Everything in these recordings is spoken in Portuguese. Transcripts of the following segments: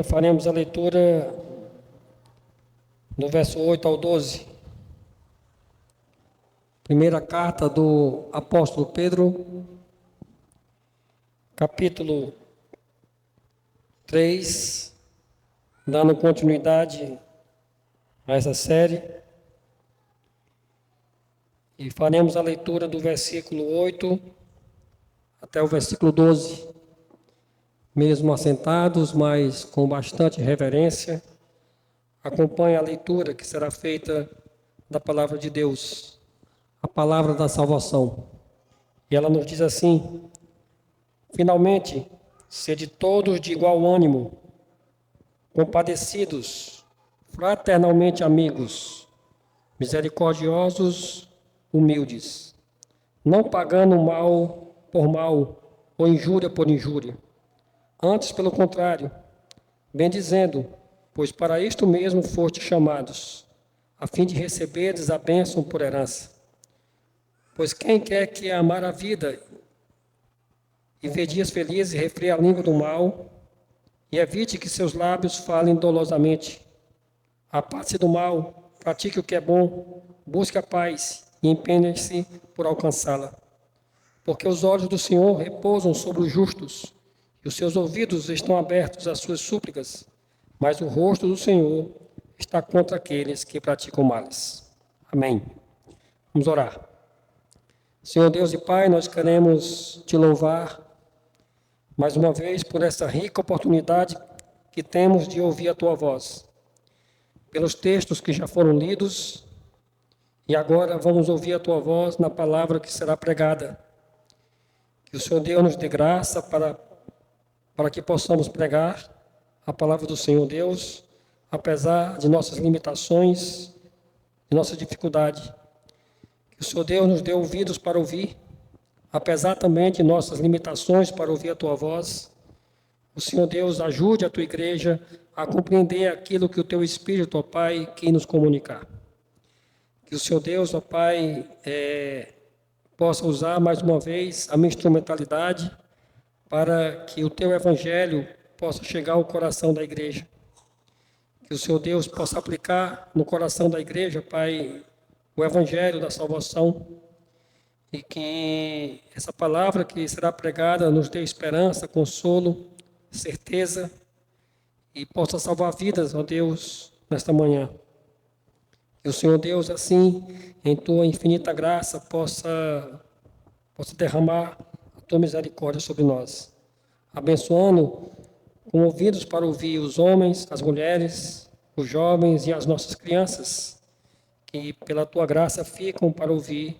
Faremos a leitura do verso 8 ao 12. Primeira carta do apóstolo Pedro, capítulo 3, dando continuidade a essa série. E faremos a leitura do versículo 8 até o versículo 12. Mesmo assentados, mas com bastante reverência, acompanhe a leitura que será feita da palavra de Deus, a palavra da salvação. E ela nos diz assim: finalmente, sede todos de igual ânimo, compadecidos, fraternalmente amigos, misericordiosos, humildes, não pagando mal por mal ou injúria por injúria. Antes, pelo contrário, bendizendo, pois para isto mesmo fostes chamados, a fim de receberdes a bênção por herança. Pois quem quer que amar a vida e ver dias felizes, refreia a língua do mal e evite que seus lábios falem dolosamente. Aparte-se do mal, pratique o que é bom, busque a paz e empenhe-se por alcançá-la. Porque os olhos do Senhor repousam sobre os justos, e os seus ouvidos estão abertos às suas súplicas, mas o rosto do Senhor está contra aqueles que praticam males. Amém. Vamos orar. Senhor Deus e Pai, nós queremos te louvar mais uma vez por essa rica oportunidade que temos de ouvir a tua voz, pelos textos que já foram lidos, e agora vamos ouvir a tua voz na palavra que será pregada. Que o Senhor Deus nos dê graça para que possamos pregar a palavra do Senhor Deus, apesar de nossas limitações, de nossa dificuldade. Que o Senhor Deus nos dê ouvidos para ouvir, apesar também de nossas limitações para ouvir a tua voz. O Senhor Deus ajude a tua igreja a compreender aquilo que o teu Espírito, ó Pai, quer nos comunicar. Que o Senhor Deus, ó Pai, possa usar mais uma vez a minha instrumentalidade para que o teu evangelho possa chegar ao coração da igreja. Que o Senhor Deus possa aplicar no coração da igreja, Pai, o evangelho da salvação, e que essa palavra que será pregada nos dê esperança, consolo, certeza, e possa salvar vidas, ó Deus, nesta manhã. Que o Senhor Deus, assim, em tua infinita graça, possa derramar a tua misericórdia sobre nós, abençoando com ouvidos para ouvir os homens, as mulheres, os jovens e as nossas crianças, que pela tua graça ficam para ouvir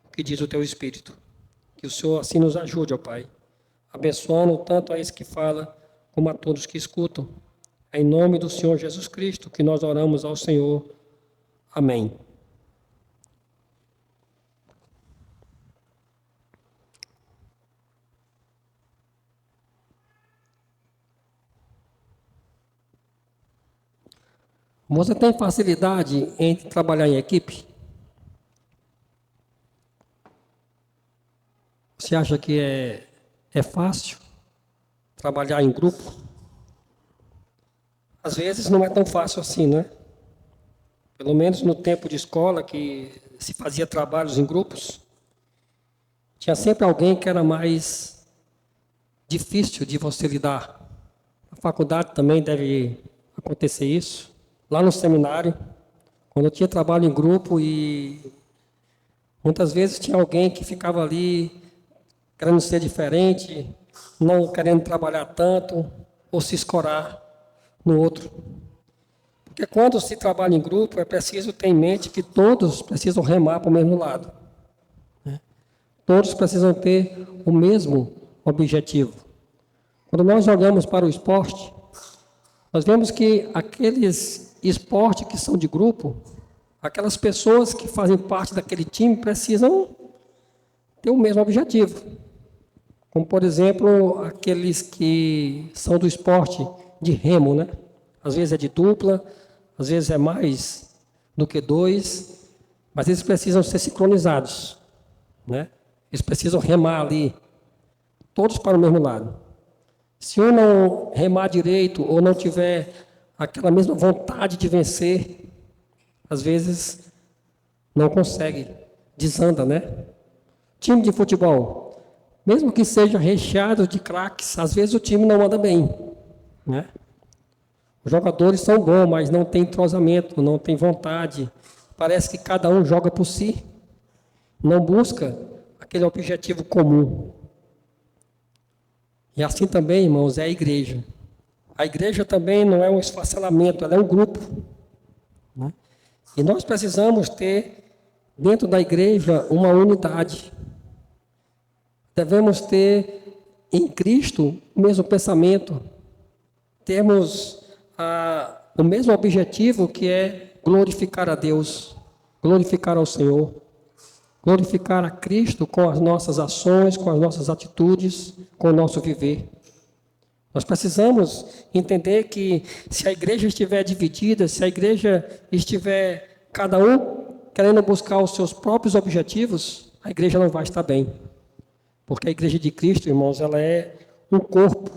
o que diz o teu Espírito. Que o Senhor assim nos ajude, ó Pai, abençoando tanto a esse que fala, como a todos que escutam. É em nome do Senhor Jesus Cristo que nós oramos ao Senhor. Amém. Você tem facilidade em trabalhar em equipe? Você acha que é fácil trabalhar em grupo? Às vezes não é tão fácil assim, né? Pelo menos no tempo de escola, que se fazia trabalhos em grupos, tinha sempre alguém que era mais difícil de você lidar. Na faculdade também deve acontecer isso. Lá no seminário, quando eu tinha trabalho em grupo, e muitas vezes tinha alguém que ficava ali querendo ser diferente, não querendo trabalhar tanto, ou se escorar no outro. Porque quando se trabalha em grupo, é preciso ter em mente que todos precisam remar para o mesmo lado, né? Todos precisam ter o mesmo objetivo. Quando nós olhamos para o esporte, nós vemos que aqueles esportes que são de grupo, aquelas pessoas que fazem parte daquele time precisam ter o mesmo objetivo. Como, por exemplo, aqueles que são do esporte de remo, né? Às vezes é de dupla, às vezes é mais do que dois, mas eles precisam ser sincronizados, né? Eles precisam remar ali, todos para o mesmo lado. Se um não remar direito ou não tiver aquela mesma vontade de vencer, às vezes não consegue, desanda, né? Time de futebol, mesmo que seja recheado de craques, às vezes o time não anda bem, né? Os jogadores são bons, mas não tem entrosamento, não tem vontade. Parece que cada um joga por si, não busca aquele objetivo comum. E assim também, irmãos, é a igreja. A igreja também não é um esfacelamento, ela é um grupo, né? E nós precisamos ter, dentro da igreja, uma unidade. Devemos ter em Cristo o mesmo pensamento. Temos o mesmo objetivo, que é glorificar a Deus, glorificar ao Senhor, glorificar a Cristo com as nossas ações, com as nossas atitudes, com o nosso viver. Nós precisamos entender que se a igreja estiver dividida, se a igreja estiver cada um querendo buscar os seus próprios objetivos, a igreja não vai estar bem. Porque a igreja de Cristo, irmãos, ela é um corpo,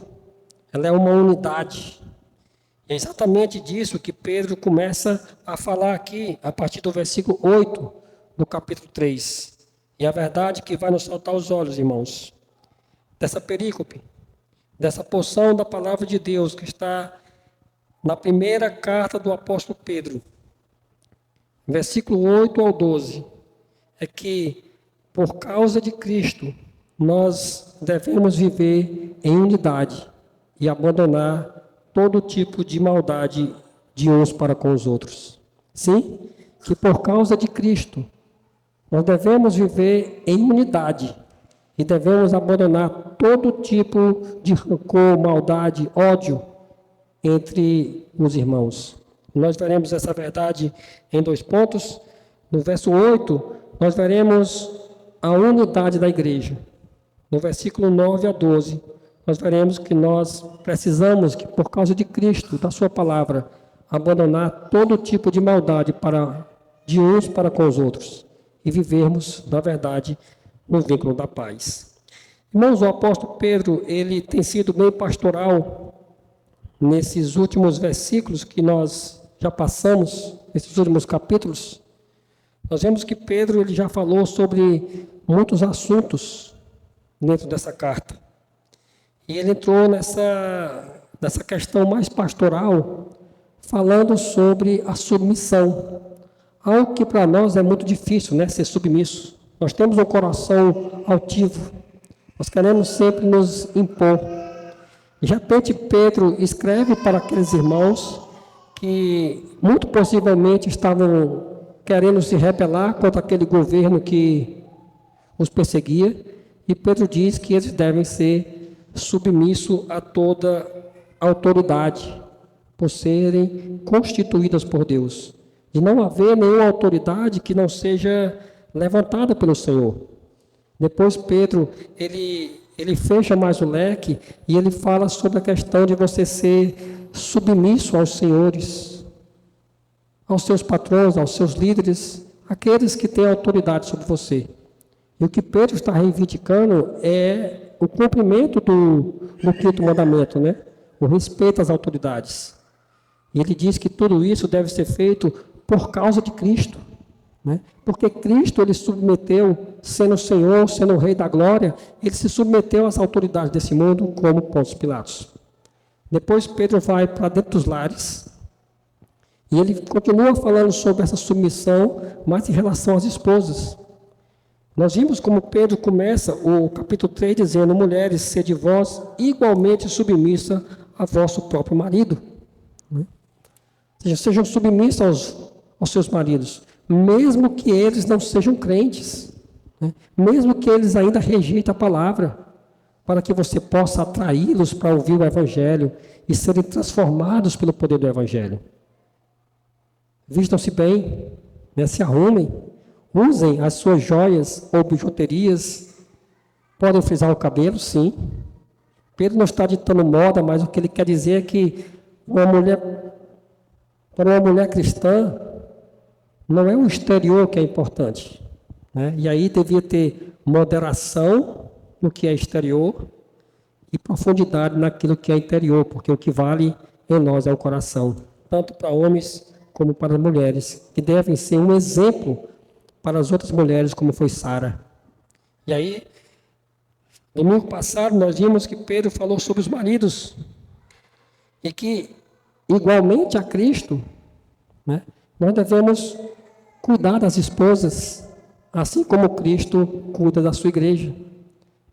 ela é uma unidade. É exatamente disso que Pedro começa a falar aqui, a partir do versículo 8 do capítulo 3. E a verdade que vai nos saltar aos olhos, irmãos, dessa perícope, dessa porção da palavra de Deus que está na primeira carta do apóstolo Pedro, versículo 8 ao 12, é que, por causa de Cristo, nós devemos viver em unidade e abandonar todo tipo de maldade de uns para com os outros. Sim, que por causa de Cristo, nós devemos viver em unidade e devemos abandonar todo tipo de rancor, maldade, ódio entre os irmãos. Nós veremos essa verdade em 2 pontos. No verso 8, nós veremos a unidade da igreja. No versículo 9 a 12, nós veremos que nós precisamos, que por causa de Cristo, da sua palavra, abandonar todo tipo de maldade de uns para com os outros e vivermos, na verdade, no vínculo da paz. Irmãos, o apóstolo Pedro, ele tem sido bem pastoral nesses últimos versículos que nós já passamos, nesses últimos capítulos. Nós vemos que Pedro ele já falou sobre muitos assuntos dentro dessa carta. E ele entrou nessa questão mais pastoral, falando sobre a submissão. Algo que para nós é muito difícil, né? Ser submisso. Nós temos um coração altivo. Nós queremos sempre nos impor. De repente, Pedro escreve para aqueles irmãos que muito possivelmente estavam querendo se rebelar contra aquele governo que os perseguia. E Pedro diz que eles devem ser submissos a toda autoridade, por serem constituídas por Deus. De não haver nenhuma autoridade que não seja levantada pelo Senhor. Depois Pedro, ele fecha mais o leque e ele fala sobre a questão de você ser submisso aos senhores, aos seus patrões, aos seus líderes, aqueles que têm autoridade sobre você. E o que Pedro está reivindicando é o cumprimento do 5º mandamento, né? O respeito às autoridades. E ele diz que tudo isso deve ser feito por causa de Cristo, né? Porque Cristo, ele submeteu, sendo o Senhor, sendo o Rei da Glória, ele se submeteu às autoridades desse mundo, como Pôncio Pilatos. Depois Pedro vai para dentro dos lares, e ele continua falando sobre essa submissão, mas em relação às esposas. Nós vimos como Pedro começa o capítulo 3 dizendo: mulheres, sede vós igualmente submissa a vosso próprio marido. Sejam submissas aos seus maridos, mesmo que eles não sejam crentes, né? Mesmo que eles ainda rejeitem a palavra, para que você possa atraí-los para ouvir o Evangelho e serem transformados pelo poder do Evangelho. Vistam-se bem, né? Se arrumem, usem as suas joias ou bijuterias, podem frisar o cabelo, sim. Pedro não está ditando moda, mas o que ele quer dizer é que para uma mulher cristã, não é o exterior que é importante, né? E aí devia ter moderação no que é exterior e profundidade naquilo que é interior, porque o que vale em nós é o coração, tanto para homens como para mulheres, que devem ser um exemplo para as outras mulheres, como foi Sara. E aí, domingo passado, nós vimos que Pedro falou sobre os maridos, e que, igualmente a Cristo, né, nós devemos cuidar das esposas, assim como Cristo cuida da sua igreja.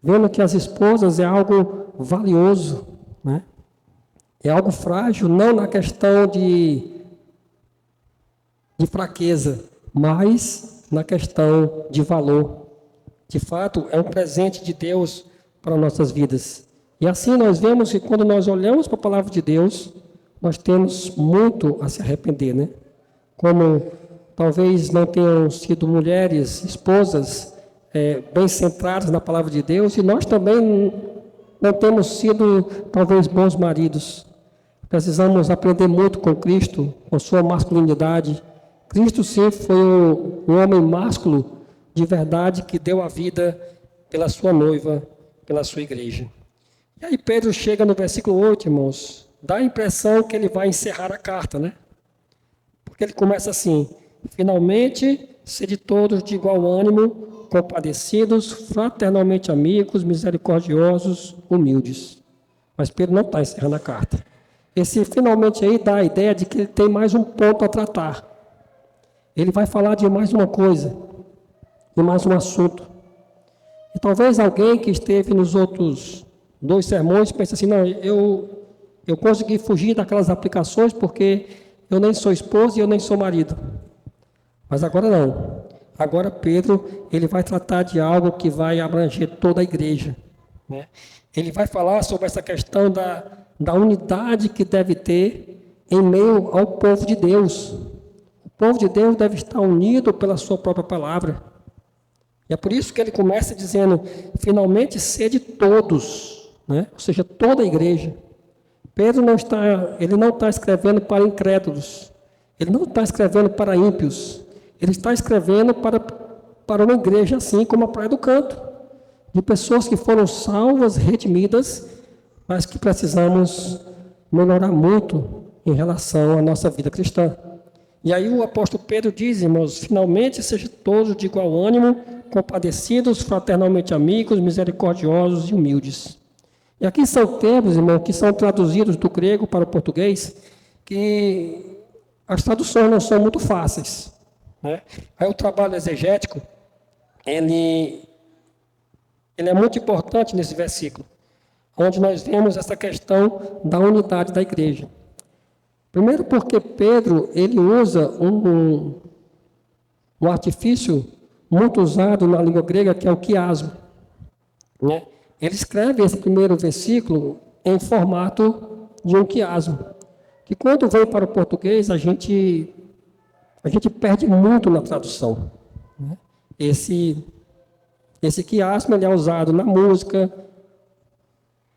Vendo que as esposas é algo valioso, né? É algo frágil, não na questão de fraqueza, mas na questão de valor. De fato, é um presente de Deus para nossas vidas. E assim nós vemos que quando nós olhamos para a palavra de Deus, nós temos muito a se arrepender, né? Como talvez não tenham sido mulheres, esposas, bem centradas na palavra de Deus, e nós também não temos sido, talvez, bons maridos. Precisamos aprender muito com Cristo, com sua masculinidade. Cristo, sim, foi um homem másculo de verdade que deu a vida pela sua noiva, pela sua igreja. E aí Pedro chega no versículo 8, irmãos, dá a impressão que ele vai encerrar a carta, né? Porque ele começa assim: finalmente, sede todos de igual ânimo, compadecidos, fraternalmente amigos, misericordiosos, humildes. Mas Pedro não está encerrando a carta. Esse finalmente aí dá a ideia de que ele tem mais um ponto a tratar. Ele vai falar de mais uma coisa, de mais um assunto. E talvez alguém que esteve nos outros 2 sermões pense assim: não, eu consegui fugir daquelas aplicações porque eu nem sou esposa e eu nem sou marido. Mas agora não. Agora Pedro, ele vai tratar de algo que vai abranger toda a igreja, né? Ele vai falar sobre essa questão da unidade que deve ter em meio ao povo de Deus. O povo de Deus deve estar unido pela sua própria palavra. E é por isso que ele começa dizendo: finalmente sede todos, né? Ou seja, toda a igreja. Pedro não está escrevendo para incrédulos, ele não está escrevendo para ímpios, ele está escrevendo para uma igreja assim como a Praia do Canto, de pessoas que foram salvas, redimidas, mas que precisamos melhorar muito em relação à nossa vida cristã. E aí o apóstolo Pedro diz, irmãos: finalmente sejam todos de igual ânimo, compadecidos, fraternalmente amigos, misericordiosos e humildes. E aqui são termos, irmão, que são traduzidos do grego para o português, que as traduções não são muito fáceis, né? Aí o trabalho exegético, ele é muito importante nesse versículo, onde nós vemos essa questão da unidade da igreja. Primeiro porque Pedro, ele usa um artifício muito usado na língua grega, que é o quiasmo, né? Ele escreve esse primeiro versículo em formato de um quiasmo, que quando vem para o português, a gente perde muito na tradução, né? Esse quiasmo, ele é usado na música,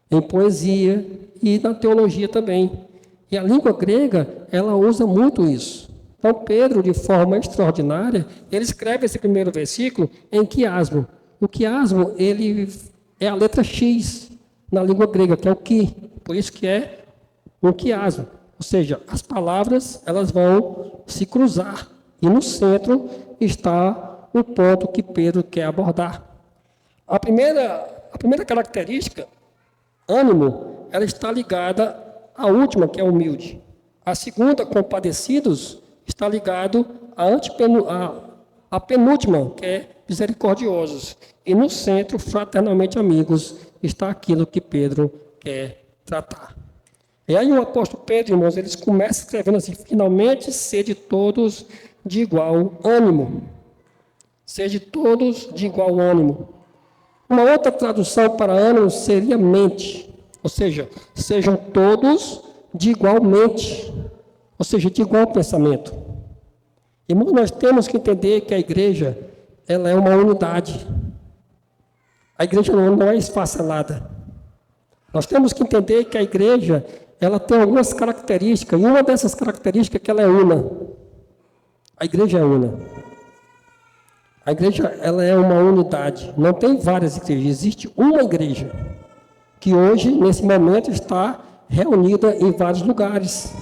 em poesia e na teologia também. E a língua grega, ela usa muito isso. Então, Pedro, de forma extraordinária, ele escreve esse primeiro versículo em quiasmo. O quiasmo, ele é a letra X na língua grega, que é o qui. Por isso que é um quiasmo. Ou seja, as palavras, elas vão se cruzar. E no centro está o ponto que Pedro quer abordar. A primeira característica, ânimo, ela está ligada à última, que é humilde. A segunda, compadecidos, está ligado à penúltima, que é misericordiosos. E no centro, fraternalmente amigos, está aquilo que Pedro quer tratar. E aí o apóstolo Pedro, irmãos, eles começam escrevendo assim: finalmente sede todos de igual ânimo. Sede todos de igual ânimo. Uma outra tradução para ânimo seria mente. Ou seja, sejam todos de igual mente. Ou seja, de igual pensamento. Irmãos, nós temos que entender que a igreja, ela é uma unidade. A igreja não é esfacelada. Nós temos que entender que a igreja, ela tem algumas características, e uma dessas características é que ela é una. A igreja é una. A igreja, ela é uma unidade. Não tem várias igrejas, existe uma igreja. que hoje, nesse momento, está reunida em vários lugares.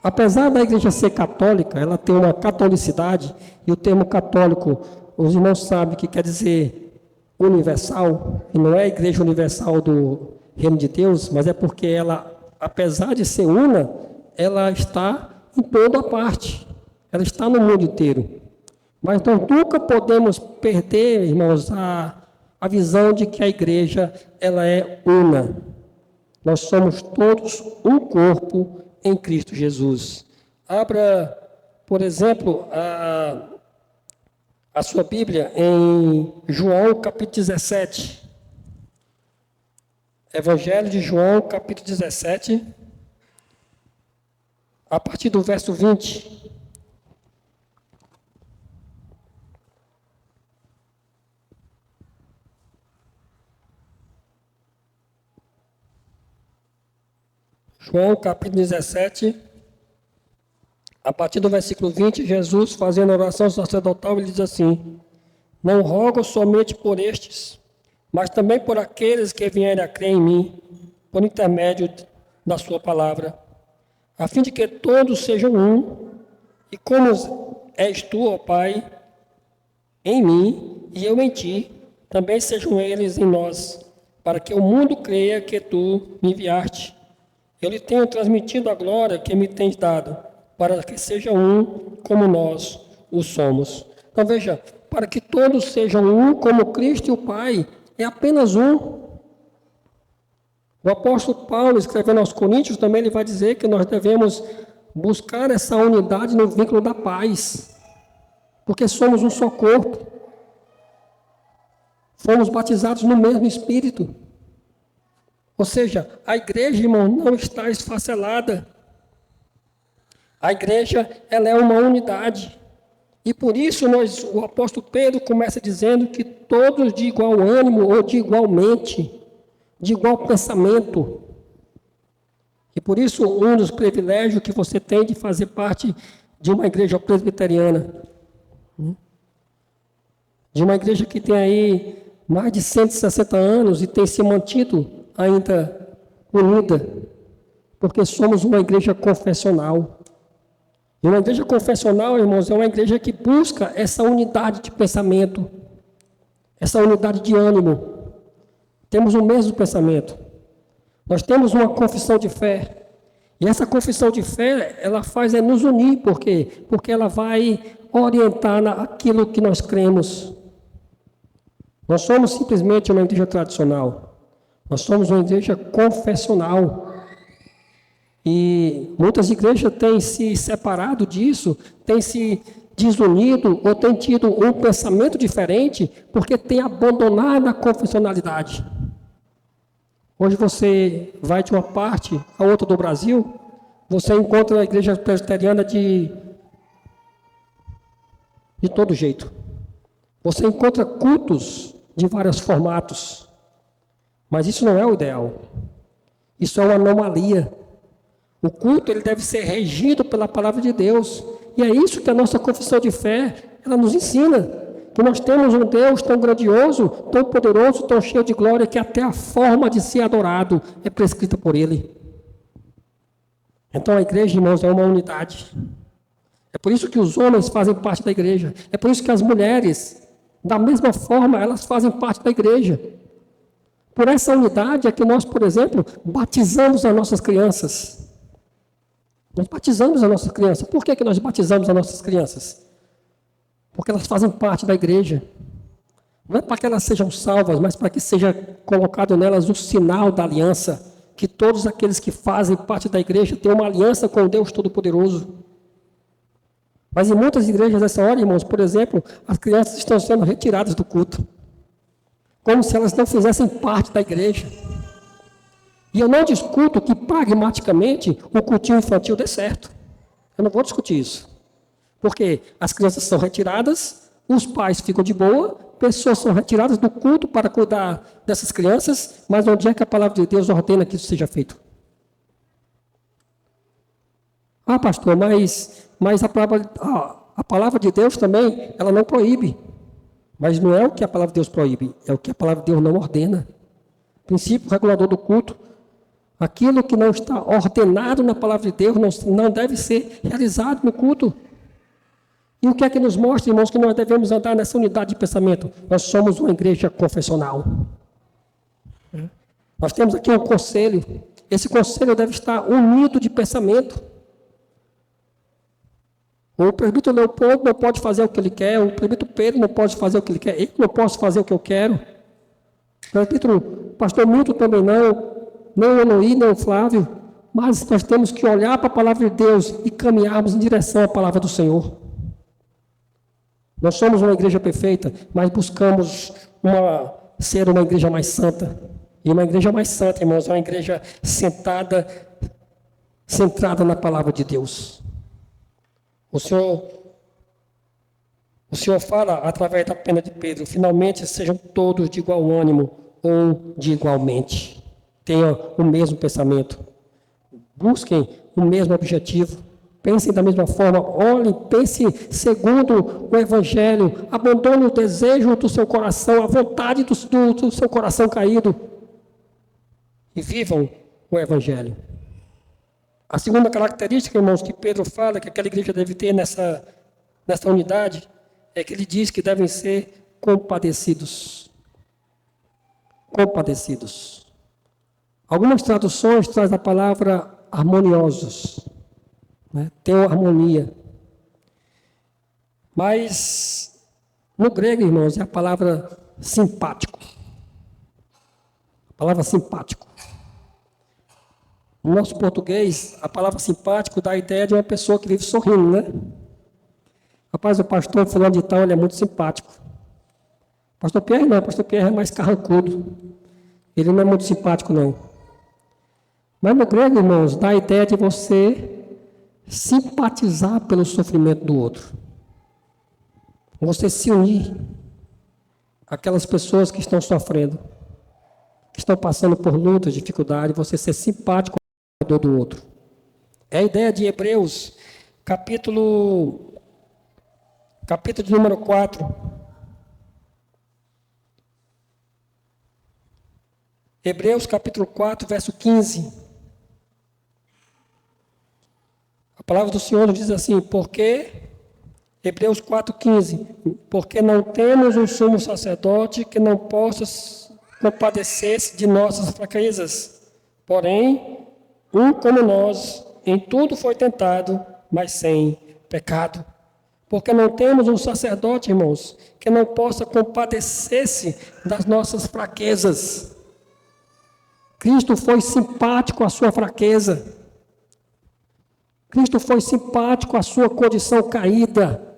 Apesar da igreja ser católica, ela tem uma catolicidade, e o termo católico, os irmãos sabem que quer dizer universal, e não é a igreja universal do reino de Deus, mas é porque ela, apesar de ser una, ela está em toda parte, ela está no mundo inteiro. Mas nós nunca podemos perder, irmãos, a visão de que a igreja ela é una. Nós somos todos um corpo em Cristo Jesus. Abra, por exemplo, a sua Bíblia em João, capítulo 17. Evangelho de João, capítulo 17, a partir do verso 20. João, capítulo 17, a partir do versículo 20, Jesus, fazendo oração sacerdotal, ele diz assim: não rogo somente por estes, mas também por aqueles que vierem a crer em mim, por intermédio da sua palavra, a fim de que todos sejam um, e como és tu, ó Pai, em mim e eu em ti, também sejam eles em nós, para que o mundo creia que tu me enviaste. Eu lhe tenho transmitido a glória que me tens dado, para que seja um como nós o somos. Então veja, para que todos sejam um como Cristo e o Pai, é apenas um. O apóstolo Paulo, escrevendo aos Coríntios, também ele vai dizer que nós devemos buscar essa unidade no vínculo da paz, porque somos um só corpo. Fomos batizados no mesmo Espírito. Ou seja, a igreja, irmão, não está esfacelada. A igreja, ela é uma unidade. E por isso o apóstolo Pedro começa dizendo que todos de igual ânimo ou de igual mente, de igual pensamento. E por isso um dos privilégios que você tem de fazer parte de uma igreja presbiteriana. De uma igreja que tem aí mais de 160 anos e tem se mantido ainda unida, porque somos uma igreja confessional. E uma igreja confessional, irmãos, é uma igreja que busca essa unidade de pensamento, essa unidade de ânimo. Temos o mesmo pensamento. Nós temos uma confissão de fé. E essa confissão de fé, ela faz nos unir. Por quê? Porque ela vai orientar aquilo que nós cremos. Nós somos simplesmente uma igreja tradicional. Nós somos uma igreja confessional. E muitas igrejas têm se separado disso, têm se desunido ou têm tido um pensamento diferente porque têm abandonado a confessionalidade. Hoje você vai de uma parte a outra do Brasil, você encontra a igreja presbiteriana de todo jeito. Você encontra cultos de vários formatos. Mas isso não é o ideal. Isso é uma anomalia. O culto ele deve ser regido pela palavra de Deus. E é isso que a nossa confissão de fé ela nos ensina. Que nós temos um Deus tão grandioso, tão poderoso, tão cheio de glória, que até a forma de ser adorado é prescrita por Ele. Então a igreja, irmãos, é uma unidade. É por isso que os homens fazem parte da igreja. É por isso que as mulheres, da mesma forma, elas fazem parte da igreja. Por essa unidade é que nós, por exemplo, batizamos as nossas crianças. Nós batizamos as nossas crianças. Por que nós batizamos as nossas crianças? Porque elas fazem parte da igreja. Não é para que elas sejam salvas, mas para que seja colocado nelas o sinal da aliança. Que todos aqueles que fazem parte da igreja têm uma aliança com o Deus Todo-Poderoso. Mas em muitas igrejas nessa hora, irmãos, por exemplo, as crianças estão sendo retiradas do culto. Como se elas não fizessem parte da igreja. E eu não discuto que pragmaticamente o cultinho infantil dê certo. Eu não vou discutir isso. Porque as crianças são retiradas, os pais ficam de boa, pessoas são retiradas do culto para cuidar dessas crianças, mas onde é que a palavra de Deus ordena que isso seja feito? Ah, pastor, mas a palavra de Deus também, ela não proíbe. Mas não é o que a palavra de Deus proíbe, é o que a palavra de Deus não ordena. princípio regulador do culto. Aquilo que não está ordenado na palavra de Deus não deve ser realizado no culto. E o que é que nos mostra, irmãos, que nós devemos andar nessa unidade de pensamento? Nós somos uma igreja confessional. Nós temos aqui um conselho. Esse conselho deve estar unido de pensamento. O presbítero Leopoldo não pode fazer o que ele quer, o presbítero Pedro não pode fazer o que ele quer, eu não posso fazer o que eu quero. O presbítero pastor Milton também não, nem o Eloí, nem o Flávio. Mas nós temos que olhar para a palavra de Deus e caminharmos em direção à palavra do Senhor. Nós somos uma igreja perfeita, mas buscamos ser uma igreja mais santa. E uma igreja mais santa, irmãos, é uma igreja centrada na palavra de Deus. O Senhor fala através da pena de Pedro, finalmente sejam todos de igual ânimo ou de igualmente. Tenham o mesmo pensamento. Busquem o mesmo objetivo. Pensem da mesma forma. Olhem, pensem segundo o Evangelho. Abandone o desejo do seu coração, a vontade do seu coração caído. E vivam o Evangelho. A segunda característica, irmãos, que Pedro fala que aquela igreja deve ter nessa unidade, é que ele diz que devem ser compadecidos. Compadecidos. Algumas traduções trazem a palavra harmoniosos. Tem uma harmonia. Mas, no grego, irmãos, é a palavra simpático. A palavra simpático. No nosso português, a palavra simpático dá a ideia de uma pessoa que vive sorrindo, né? Rapaz, o pastor fulano de tal, ele é muito simpático. Pastor Pierre não, pastor Pierre é mais carrancudo. Ele não é muito simpático, não. Mas no grego, irmãos, dá a ideia de você simpatizar pelo sofrimento do outro. Você se unir àquelas pessoas que estão sofrendo, que estão passando por lutas, dificuldades, você ser simpático do outro. É a ideia de Hebreus, capítulo de número 4. Hebreus, capítulo 4, verso 15. A palavra do Senhor nos diz assim, Hebreus 4, 15, porque não temos um sumo sacerdote que não possa compadecer-se de nossas fraquezas, porém, como nós, em tudo foi tentado, mas sem pecado. Porque não temos um sacerdote, irmãos, que não possa compadecer-se das nossas fraquezas. Cristo foi simpático à sua fraqueza. Cristo foi simpático à sua condição caída.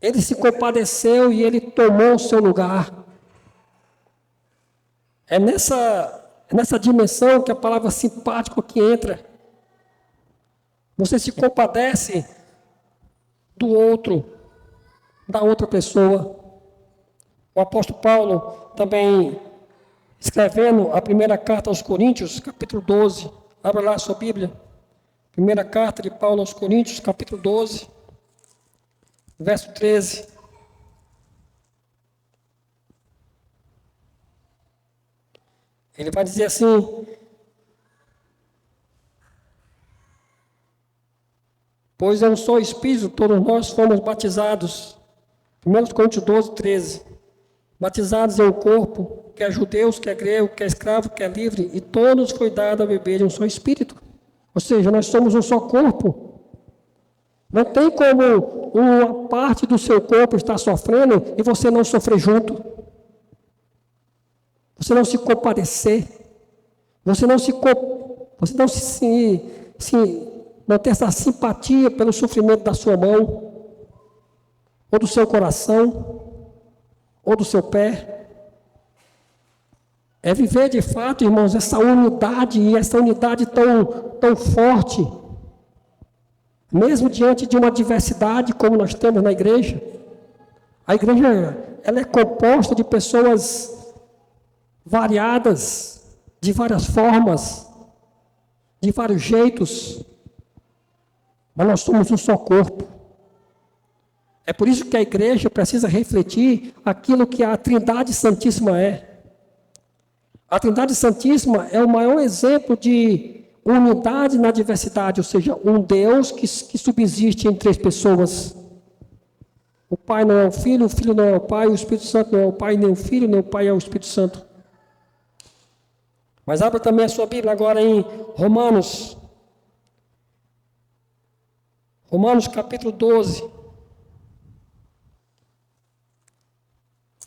Ele se compadeceu e ele tomou o seu lugar. É nessa dimensão que a palavra simpático aqui entra. Você se compadece do outro, da outra pessoa. O apóstolo Paulo também, escrevendo a primeira carta aos Coríntios, capítulo 12, abra lá a sua Bíblia. Primeira carta de Paulo aos Coríntios, capítulo 12, verso 13. Ele vai dizer assim, pois é um só Espírito, todos nós fomos batizados. 1 Coríntios 12, 13. Batizados em um corpo, que é judeus, que é grego, que é escravo, que é livre, e todos foi dado a beber de um só Espírito. Ou seja, nós somos um só corpo. Não tem como uma parte do seu corpo estar sofrendo e você não sofrer junto. Você não se compadecer. Você não ter essa simpatia pelo sofrimento da sua mão, ou do seu coração, ou do seu pé. É viver de fato, irmãos, essa unidade, e essa unidade tão forte, mesmo diante de uma diversidade como nós temos na igreja. A igreja, ela é composta de pessoas variadas, de várias formas, de vários jeitos, mas nós somos um só corpo. É por isso que a igreja precisa refletir aquilo que a Trindade Santíssima é. A Trindade Santíssima é o maior exemplo de unidade na diversidade, ou seja, um Deus que subsiste em três pessoas. O Pai não é o Filho não é o Pai, o Espírito Santo não é o Pai, nem o Filho, nem o Pai é o Espírito Santo. Mas abra também a sua Bíblia agora em Romanos. Romanos capítulo 12.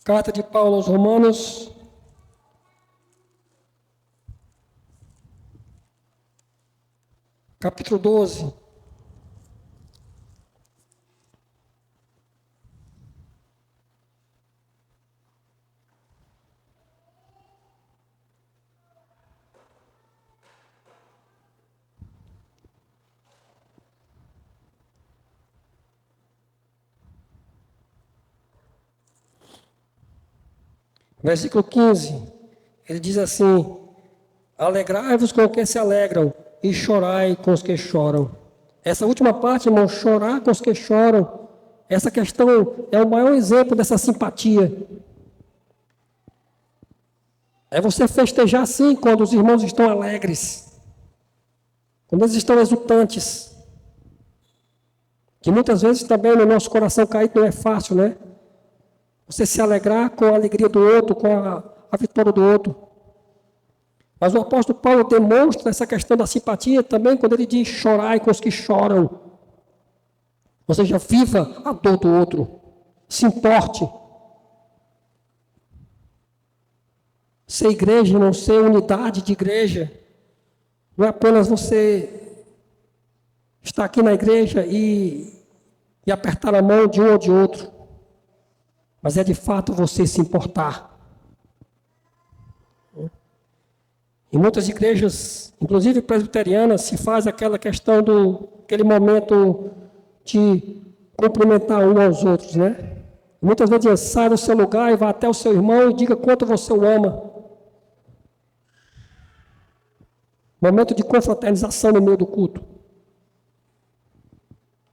Carta de Paulo aos Romanos. Capítulo 12. Versículo 15, ele diz assim: alegrai-vos com os que se alegram e chorai com os que choram. Essa última parte, irmão, chorar com os que choram, essa questão é o maior exemplo dessa simpatia. É você festejar assim quando os irmãos estão alegres, quando eles estão exultantes. Que muitas vezes também no nosso coração caído não é fácil, né? Você se alegrar com a alegria do outro, com a vitória do outro. Mas o apóstolo Paulo demonstra essa questão da simpatia também quando ele diz: chorai com os que choram. Ou seja, viva a dor do outro. Se importe. Ser igreja, não ser unidade de igreja. Não é apenas você estar aqui na igreja e apertar a mão de um ou de outro. Mas é de fato você se importar. Em muitas igrejas, inclusive presbiterianas, se faz aquela questão aquele momento de cumprimentar um aos outros, né? Muitas vezes sai do seu lugar e vai até o seu irmão e diga quanto você o ama. Momento de confraternização no meio do culto.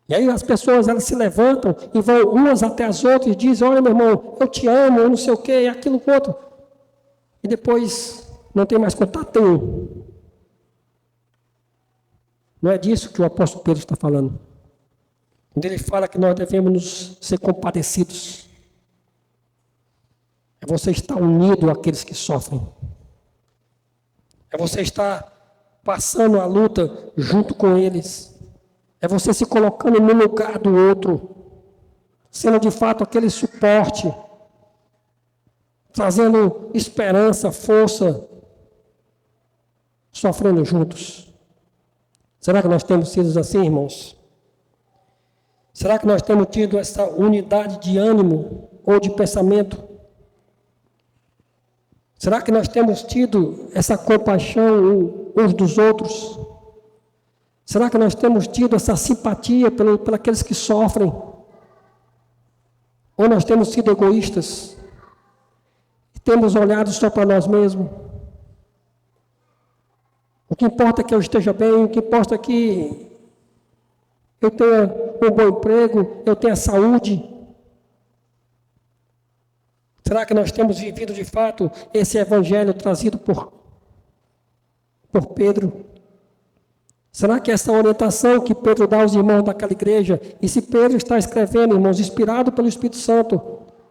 E aí as pessoas, elas se levantam e vão umas até as outras e dizem: olha, meu irmão, eu te amo, eu não sei o quê, aquilo, outro. E depois não tem mais contato nenhum. Não é disso que o apóstolo Pedro está falando. Quando ele fala que nós devemos ser compadecidos. É você estar unido àqueles que sofrem. É você estar passando a luta junto com eles. É você se colocando no lugar do outro, sendo de fato aquele suporte, trazendo esperança, força, sofrendo juntos. Será que nós temos sido assim, irmãos? Será que nós temos tido essa unidade de ânimo ou de pensamento? Será que nós temos tido essa compaixão uns dos outros? Será que nós temos tido essa simpatia por aqueles que sofrem? Ou nós temos sido egoístas? E temos olhado só para nós mesmos? O que importa é que eu esteja bem, o que importa é que eu tenha um bom emprego, eu tenha saúde. Será que nós temos vivido de fato esse evangelho trazido por Pedro? Será que essa orientação que Pedro dá aos irmãos daquela igreja, e se Pedro está escrevendo, irmãos, inspirado pelo Espírito Santo,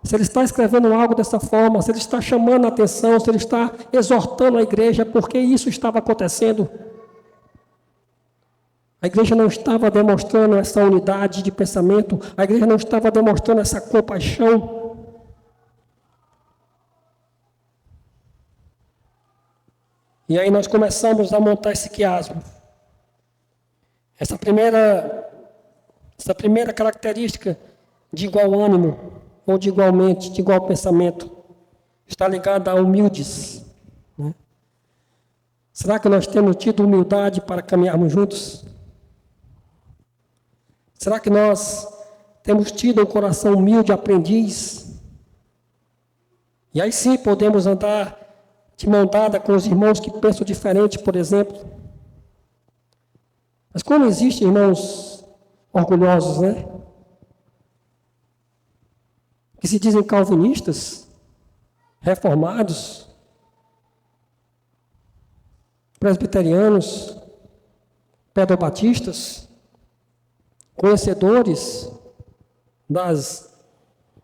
se ele está escrevendo algo dessa forma, se ele está chamando a atenção, se ele está exortando a igreja, porque isso estava acontecendo? A igreja não estava demonstrando essa unidade de pensamento, a igreja não estava demonstrando essa compaixão. E aí nós começamos a montar esse quiasmo. Essa primeira característica de igual ânimo, ou de igual mente, de igual pensamento, está ligada a humildes. Né? Será que nós temos tido humildade para caminharmos juntos? Será que nós temos tido um coração humilde, aprendiz? E aí sim podemos andar de mão dada com os irmãos que pensam diferente, por exemplo. Mas como existem irmãos orgulhosos, né? Que se dizem calvinistas, reformados, presbiterianos, pedobatistas, conhecedores das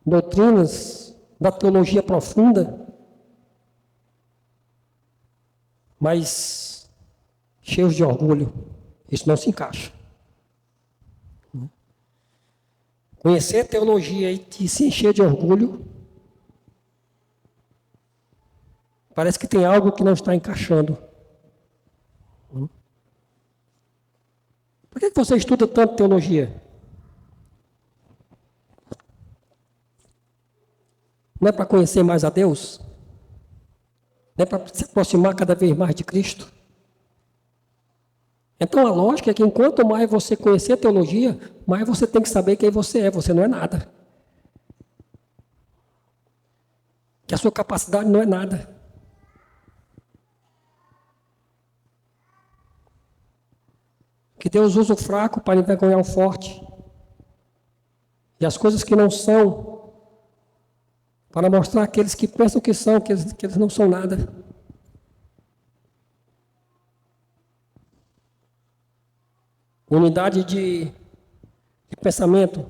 doutrinas, da teologia profunda, mas cheios de orgulho. Isso não se encaixa. Conhecer teologia e se encher de orgulho, parece que tem algo que não está encaixando. Por que você estuda tanto teologia? Não é para conhecer mais a Deus? Não é para se aproximar cada vez mais de Cristo? Então a lógica é que enquanto mais você conhecer a teologia, mais você tem que saber quem você é. Você não é nada. Que a sua capacidade não é nada. Que Deus usa o fraco para envergonhar o forte. E as coisas que não são, para mostrar àqueles que pensam que são, que eles não são nada. Unidade de pensamento.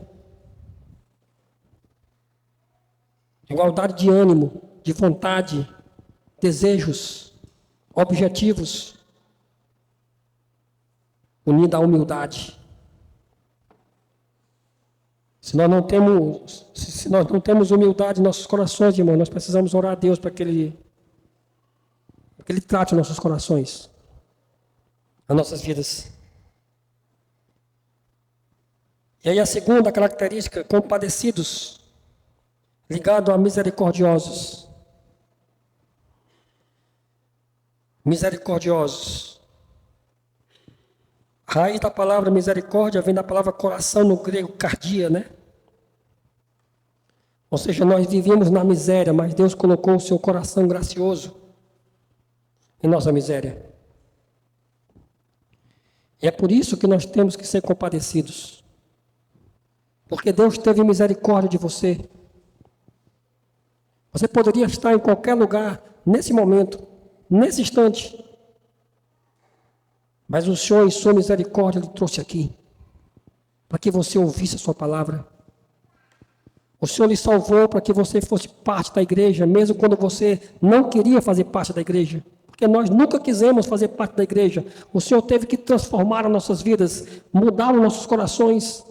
Igualdade de ânimo, de vontade, desejos, objetivos. Unida à humildade. Se nós não temos humildade em nossos corações, irmão, nós precisamos orar a Deus para que Ele trate nossos corações, as nossas vidas. E aí a segunda característica, compadecidos, ligado a misericordiosos. Misericordiosos. A raiz da palavra misericórdia vem da palavra coração no grego, cardia, né? Ou seja, nós vivíamos na miséria, mas Deus colocou o seu coração gracioso em nossa miséria. E é por isso que nós temos que ser compadecidos. Porque Deus teve misericórdia de você. Você poderia estar em qualquer lugar, nesse momento, nesse instante. Mas o Senhor, em sua misericórdia, Ele trouxe aqui, para que você ouvisse a sua palavra. O Senhor lhe salvou para que você fosse parte da igreja, mesmo quando você não queria fazer parte da igreja. Porque nós nunca quisemos fazer parte da igreja. O Senhor teve que transformar as nossas vidas, mudar os nossos corações,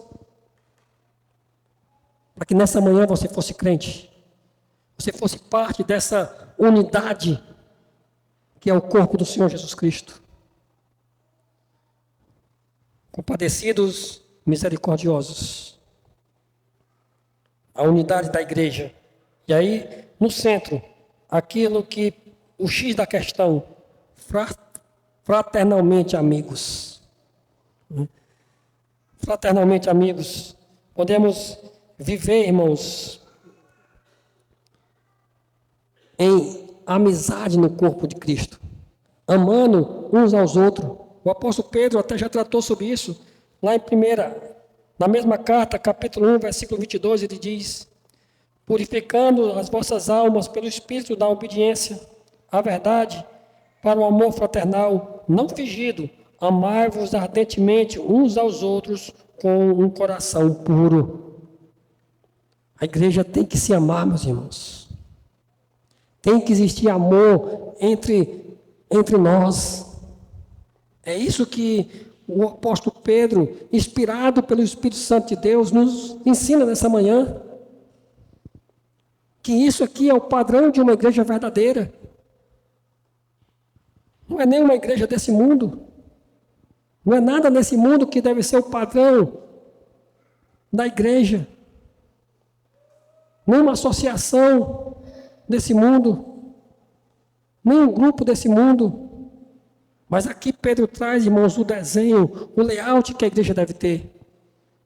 para que nessa manhã você fosse crente. Você fosse parte dessa unidade que é o corpo do Senhor Jesus Cristo. Compadecidos, misericordiosos. A unidade da igreja. E aí, no centro, aquilo que, o X da questão, fraternalmente amigos. Fraternalmente amigos. Podemos viver, irmãos, em amizade no corpo de Cristo, amando uns aos outros. O apóstolo Pedro até já tratou sobre isso, lá na mesma carta, capítulo 1, versículo 22, ele diz: purificando as vossas almas pelo Espírito da obediência à verdade, para o amor fraternal, não fingido, amai-vos ardentemente uns aos outros com um coração puro. A igreja tem que se amar, meus irmãos. Tem que existir amor entre nós. É isso que o apóstolo Pedro, inspirado pelo Espírito Santo de Deus, nos ensina nessa manhã. Que isso aqui é o padrão de uma igreja verdadeira. Não é nem uma igreja desse mundo. Não é nada nesse mundo que deve ser o padrão da igreja. Nem uma associação desse mundo. Nem um grupo desse mundo. Mas aqui Pedro traz, irmãos, o desenho, o layout que a igreja deve ter.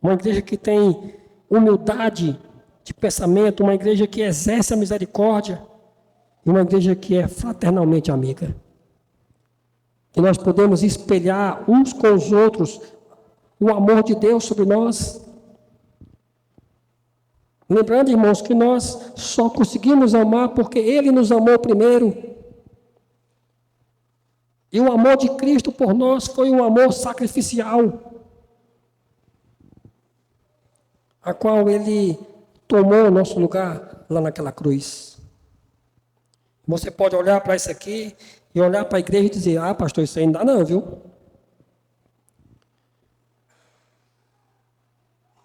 Uma igreja que tem humildade de pensamento, uma igreja que exerce a misericórdia, e uma igreja que é fraternalmente amiga. Que nós podemos espelhar uns com os outros o amor de Deus sobre nós. Lembrando, irmãos, que nós só conseguimos amar porque Ele nos amou primeiro. E o amor de Cristo por nós foi um amor sacrificial, a qual Ele tomou o nosso lugar lá naquela cruz. Você pode olhar para isso aqui e olhar para a igreja e dizer, ah, pastor, isso aí não dá não, viu?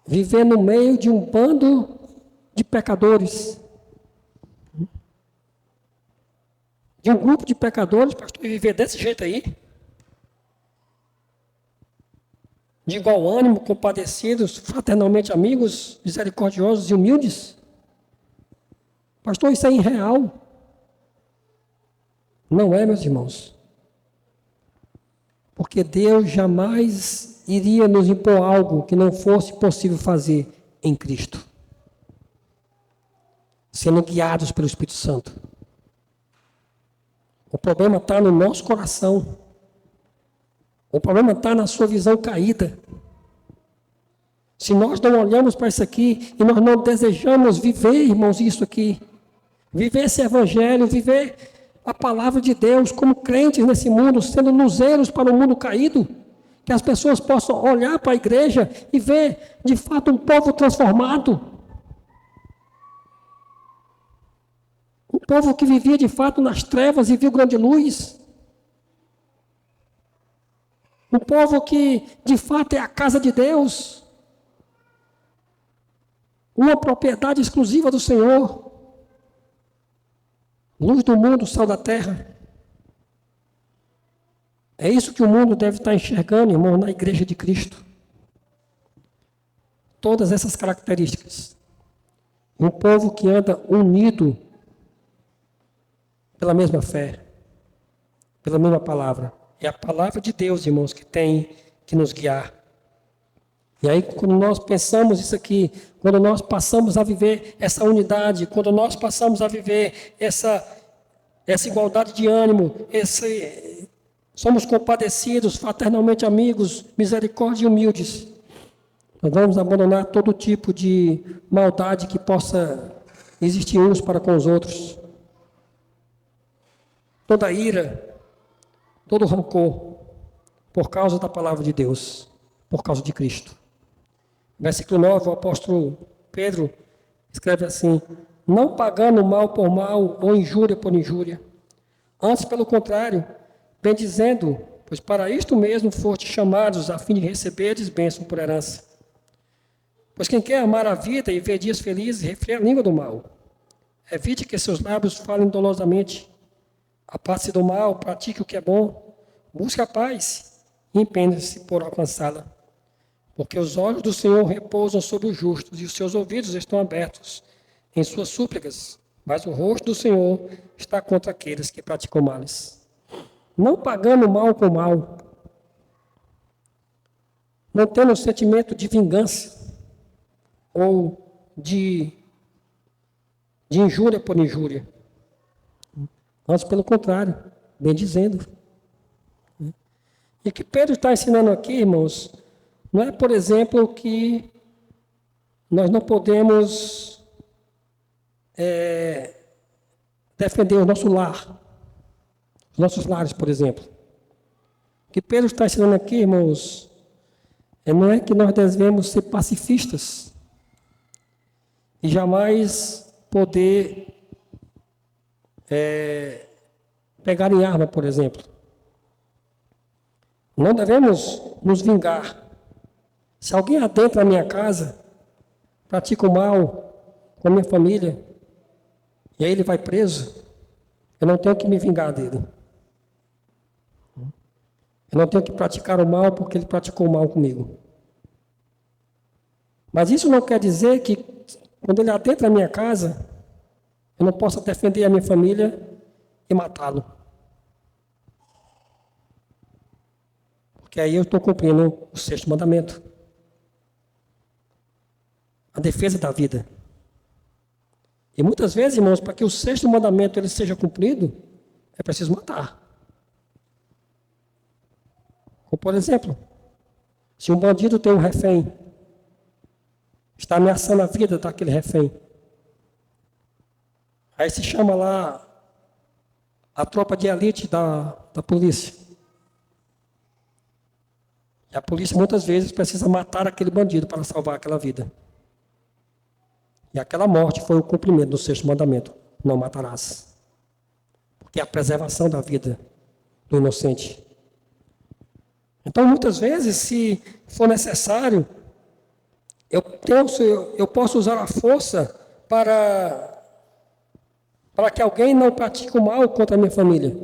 Viver no meio de um bando de pecadores. De um grupo de pecadores, pastor, e viver desse jeito aí? De igual ânimo, compadecidos, fraternalmente amigos, misericordiosos e humildes? Pastor, isso é irreal. Não é, meus irmãos. Porque Deus jamais iria nos impor algo que não fosse possível fazer em Cristo. Sendo guiados pelo Espírito Santo. O problema está no nosso coração. O problema está na sua visão caída. Se nós não olhamos para isso aqui e nós não desejamos viver, irmãos, isso aqui, viver esse evangelho, viver a palavra de Deus como crentes nesse mundo, sendo luzeiros para o mundo caído, que as pessoas possam olhar para a igreja e ver, de fato, um povo transformado. Um povo que vivia, de fato, nas trevas e viu grande luz. Um povo que, de fato, é a casa de Deus. Uma propriedade exclusiva do Senhor. Luz do mundo, sal da terra. É isso que o mundo deve estar enxergando, irmão, na igreja de Cristo. Todas essas características. Um povo que anda unido pela mesma fé, pela mesma palavra. É a palavra de Deus, irmãos, que tem que nos guiar. E aí, quando nós pensamos isso aqui, quando nós passamos a viver essa unidade, quando nós passamos a viver essa igualdade de ânimo, somos compadecidos, fraternalmente amigos, misericórdia e humildes, nós vamos abandonar todo tipo de maldade que possa existir uns para com os outros. Toda ira, todo rancor, por causa da palavra de Deus, por causa de Cristo. Versículo 9, o apóstolo Pedro escreve assim: não pagando mal por mal ou injúria por injúria, antes, pelo contrário, bendizendo, pois para isto mesmo foste chamados, a fim de receberdes bênção por herança. Pois quem quer amar a vida e ver dias felizes, refreia a língua do mal. Evite que seus lábios falem dolosamente. Aparte-se do mal, pratique o que é bom, busque a paz e empenhe-se por alcançá-la. Porque os olhos do Senhor repousam sobre os justos e os seus ouvidos estão abertos em suas súplicas, mas o rosto do Senhor está contra aqueles que praticam males. Não pagando mal com mal, não tendo um sentimento de vingança ou de injúria por injúria. Antes, pelo contrário, bendizendo. E o que Pedro está ensinando aqui, irmãos, não é, por exemplo, que nós não podemos defender o nosso lar, os nossos lares, por exemplo. O que Pedro está ensinando aqui, irmãos, não é que nós devemos ser pacifistas e jamais poder pegar em arma, por exemplo. Não devemos nos vingar. Se alguém adentra a minha casa, pratica o mal com a minha família, e aí ele vai preso, eu não tenho que me vingar dele. Eu não tenho que praticar o mal porque ele praticou o mal comigo. Mas isso não quer dizer que, quando ele adentra a minha casa, eu não possa defender a minha família e matá-lo. Porque aí eu estou cumprindo o 6º mandamento. A defesa da vida. E muitas vezes, irmãos, para que o 6º mandamento ele seja cumprido, é preciso matar. Ou, por exemplo, se um bandido tem um refém, está ameaçando a vida daquele refém, aí se chama lá a tropa de elite da polícia. E a polícia muitas vezes precisa matar aquele bandido para salvar aquela vida. E aquela morte foi o cumprimento do sexto mandamento: não matarás. Porque é a preservação da vida do inocente. Então, muitas vezes, se for necessário, eu posso usar a força para que alguém não pratique o mal contra a minha família.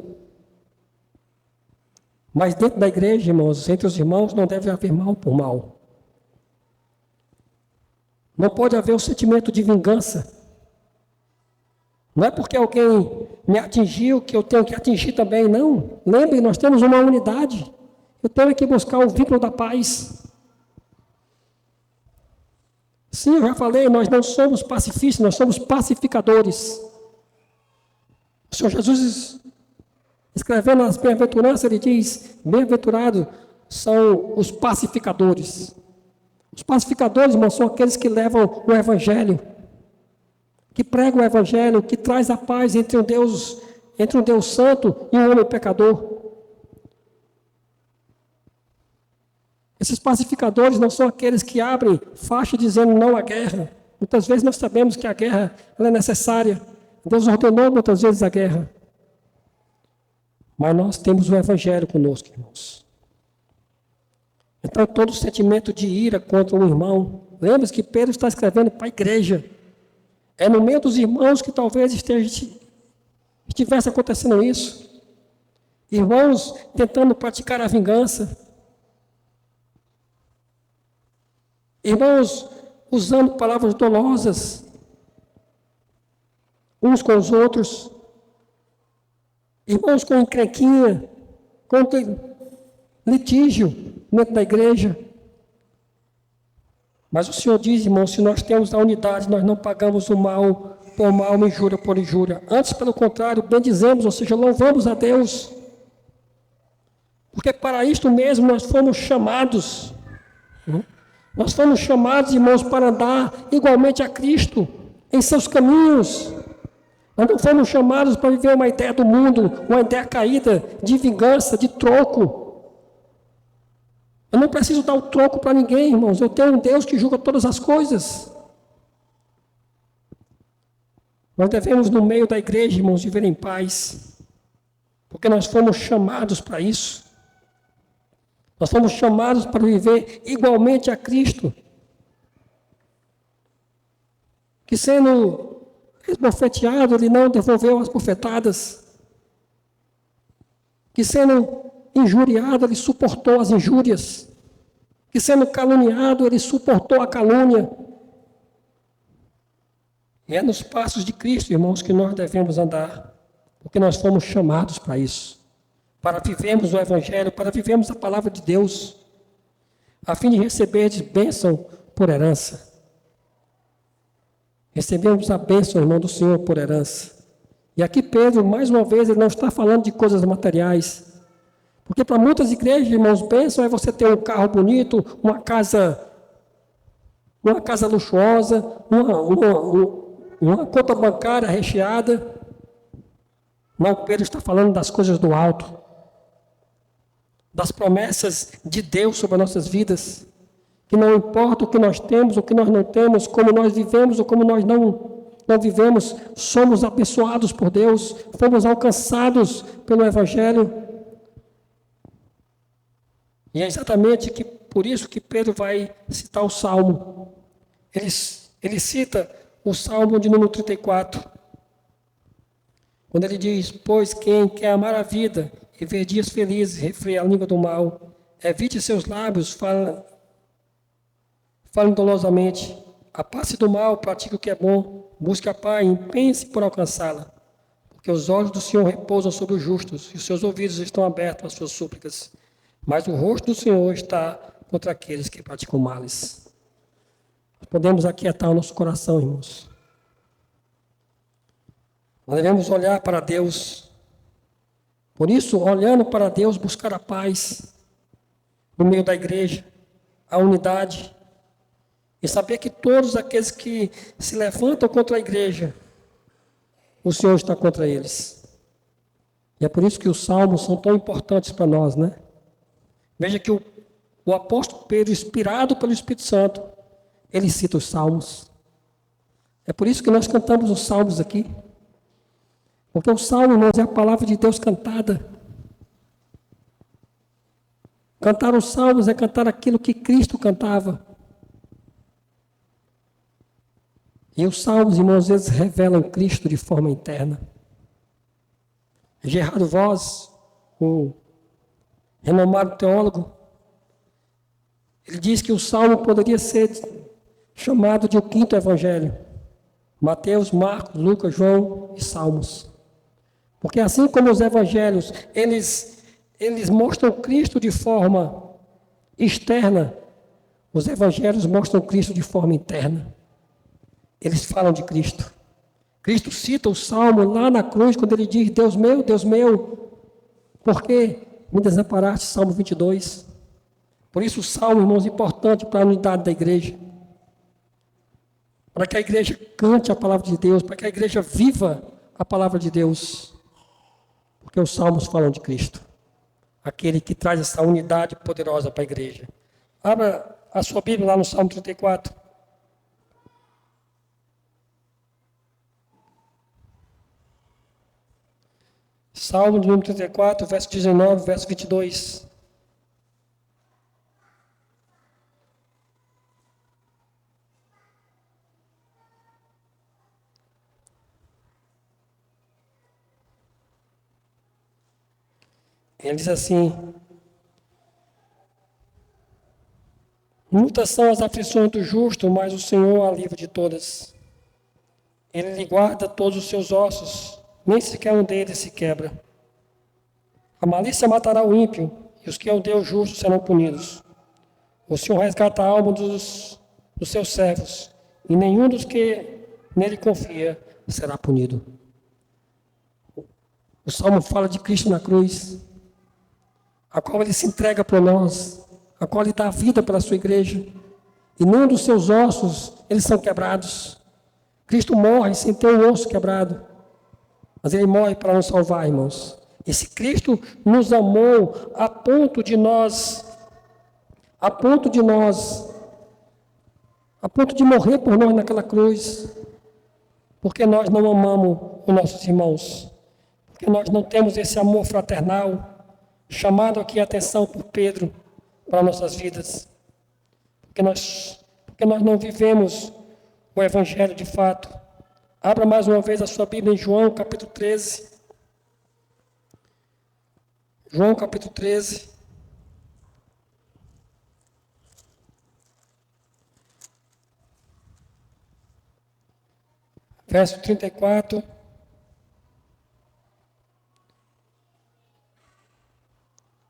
Mas dentro da igreja, irmãos, entre os irmãos, não deve haver mal por mal. Não pode haver o sentimento de vingança. Não é porque alguém me atingiu que eu tenho que atingir também, não. Lembre, nós temos uma unidade. Eu tenho que buscar o vínculo da paz. Sim, eu já falei, nós não somos pacifistas, nós somos pacificadores. O Senhor Jesus, escrevendo as bem-aventuranças, ele diz: bem-aventurados são os pacificadores. Os pacificadores, irmãos, são aqueles que levam o Evangelho, que pregam o Evangelho, que traz a paz entre um Deus santo e um homem pecador. Esses pacificadores não são aqueles que abrem faixa dizendo não à guerra. Muitas vezes nós sabemos que a guerra ela é necessária. Deus ordenou muitas vezes a guerra. Mas nós temos o Evangelho conosco, irmãos. Então, todo sentimento de ira contra um irmão, lembre-se que Pedro está escrevendo para a igreja. É no meio dos irmãos que talvez estivesse acontecendo isso. Irmãos tentando praticar a vingança. Irmãos usando palavras dolosas uns com os outros. Irmãos com encrenquinha, com litígio dentro da igreja. Mas o Senhor diz, irmãos, se nós temos a unidade, nós não pagamos o mal por mal, injúria por injúria. Antes, pelo contrário, bendizemos, ou seja, louvamos a Deus. Porque para isto mesmo nós fomos chamados. Nós fomos chamados, irmãos, para andar igualmente a Cristo, em seus caminhos. Nós não fomos chamados para viver uma ideia do mundo, uma ideia caída, de vingança, de troco. Eu não preciso dar o troco para ninguém, irmãos. Eu tenho um Deus que julga todas as coisas. Nós devemos, no meio da igreja, irmãos, viver em paz. Porque nós fomos chamados para isso. Nós fomos chamados para viver igualmente a Cristo. Que sendo esbofeteado, ele não devolveu as bofetadas. Que sendo injuriado, ele suportou as injúrias. Que sendo caluniado, ele suportou a calúnia. E é nos passos de Cristo, irmãos, que nós devemos andar. Porque nós fomos chamados para isso. Para vivermos o Evangelho, para vivermos a palavra de Deus, a fim de receber bênção por herança. Recebemos a bênção, irmão, do Senhor por herança. E aqui Pedro, mais uma vez, ele não está falando de coisas materiais. Porque para muitas igrejas, irmãos, bênção é você ter um carro bonito, uma casa luxuosa, uma conta bancária recheada. Não, Pedro está falando das coisas do alto. Das promessas de Deus sobre as nossas vidas, que não importa o que nós temos, o que nós não temos, como nós vivemos ou como nós não vivemos, somos abençoados por Deus, fomos alcançados pelo Evangelho. E é exatamente por isso que Pedro vai citar o Salmo. Ele cita o Salmo de número 34, quando ele diz: pois quem quer amar a vida e ver dias felizes, refreia a língua do mal, evite seus lábios, falem dolosamente, apasse do mal, pratique o que é bom, busque a paz, empenhe-se por alcançá-la, porque os olhos do Senhor repousam sobre os justos, e os seus ouvidos estão abertos às suas súplicas, mas o rosto do Senhor está contra aqueles que praticam males. Podemos aquietar o nosso coração, irmãos. Nós devemos olhar para Deus. Por isso, olhando para Deus, buscar a paz no meio da igreja, a unidade, e saber que todos aqueles que se levantam contra a igreja, o Senhor está contra eles. E é por isso que os salmos são tão importantes para nós, né? Veja que o apóstolo Pedro, inspirado pelo Espírito Santo, ele cita os salmos. É por isso que nós cantamos os salmos aqui. Porque o salmo, irmãos, é a palavra de Deus cantada. Cantar os salmos é cantar aquilo que Cristo cantava. E os salmos, irmãos, eles revelam Cristo de forma interna. Gerardo Voz, o renomado teólogo, ele diz que o salmo poderia ser chamado de o quinto evangelho. Mateus, Marcos, Lucas, João e Salmos. Porque assim como os evangelhos, eles mostram Cristo de forma externa, os evangelhos mostram Cristo de forma interna. Eles falam de Cristo. Cristo cita o Salmo lá na cruz, quando ele diz, Deus meu, por que me desamparaste? Salmo 22. Por isso o Salmo, irmãos, é importante para a unidade da igreja. Para que a igreja cante a palavra de Deus, para que a igreja viva a palavra de Deus. Porque os Salmos falam de Cristo. Aquele que traz essa unidade poderosa para a igreja. Abra a sua Bíblia lá no Salmo 34. Salmo de número 34, verso 19, verso 22. Ele diz assim: muitas são as aflições do justo, mas o Senhor a livra de todas. Ele lhe guarda todos os seus ossos, nem sequer um deles se quebra. A malícia matará o ímpio, e os que odeiam o justo serão punidos. O Senhor resgata a alma dos seus servos, e nenhum dos que nele confia será punido. O Salmo fala de Cristo na cruz, a qual ele se entrega por nós, a qual ele dá a vida pela sua igreja, e nenhum dos seus ossos, eles são quebrados. Cristo morre sem ter um osso quebrado, mas ele morre para nos salvar, irmãos. Esse Cristo nos amou a ponto de morrer por nós naquela cruz, porque nós não amamos os nossos irmãos, porque nós não temos esse amor fraternal, chamado aqui a atenção por Pedro para nossas vidas, porque nós não vivemos o Evangelho de fato. Abra mais uma vez a sua Bíblia em João, capítulo 13. João, capítulo 13. Verso 34.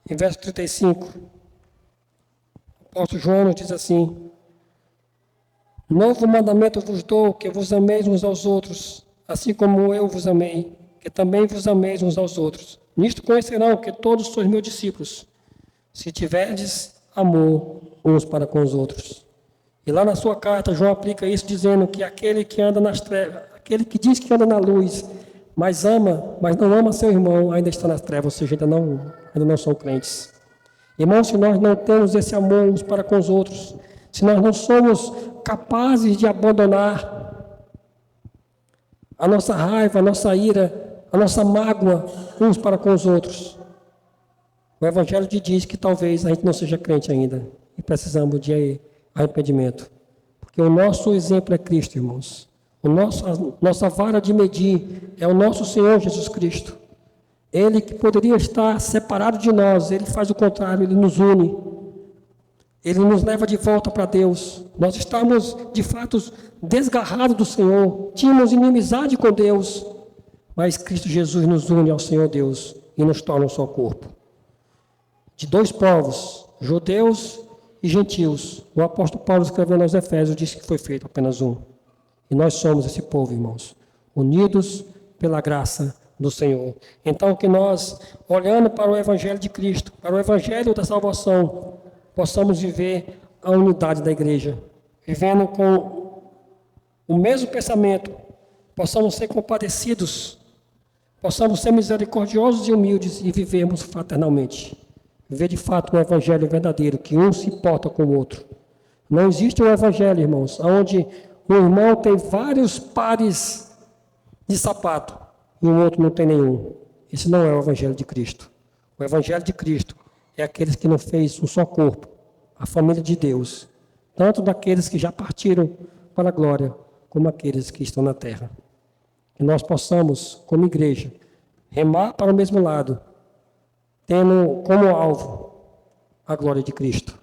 E verso 35. O apóstolo João nos diz assim: novo mandamento vos dou, que vos ameis uns aos outros, assim como eu vos amei, que também vos ameis uns aos outros. Nisto conhecerão que todos sois meus discípulos, se tiverdes amor uns para com os outros. E lá na sua carta, João aplica isso dizendo que aquele que anda nas trevas, aquele que diz que anda na luz, mas não ama seu irmão, ainda está nas trevas, ou seja, ainda não são crentes. Irmãos, se nós não temos esse amor uns para com os outros, se nós não somos capazes de abandonar a nossa raiva, a nossa ira, a nossa mágoa uns para com os outros, o Evangelho diz que talvez a gente não seja crente ainda e precisamos de arrependimento. Porque o nosso exemplo é Cristo, irmãos. A nossa vara de medir é o nosso Senhor Jesus Cristo. Ele que poderia estar separado de nós, ele faz o contrário, ele nos une. Ele nos leva de volta para Deus. Nós estamos, de fato, desgarrados do Senhor. Tínhamos inimizade com Deus. Mas Cristo Jesus nos une ao Senhor Deus e nos torna um só corpo. De dois povos, judeus e gentios. O apóstolo Paulo, escrevendo aos Efésios, disse que foi feito apenas um. E nós somos esse povo, irmãos, unidos pela graça do Senhor. Então, que nós, olhando para o Evangelho de Cristo, para o Evangelho da salvação, possamos viver a unidade da igreja, vivendo com o mesmo pensamento, possamos ser compadecidos, possamos ser misericordiosos e humildes e vivermos fraternalmente. ver de fato um evangelho verdadeiro, que um se importa com o outro. Não existe um evangelho, irmãos, onde um irmão tem vários pares de sapato e o outro não tem nenhum. Esse não é o evangelho de Cristo. O evangelho de Cristo é aqueles que não fez um só corpo, a família de Deus, tanto daqueles que já partiram para a glória, como aqueles que estão na terra. Que nós possamos, como igreja, remar para o mesmo lado, tendo como alvo a glória de Cristo.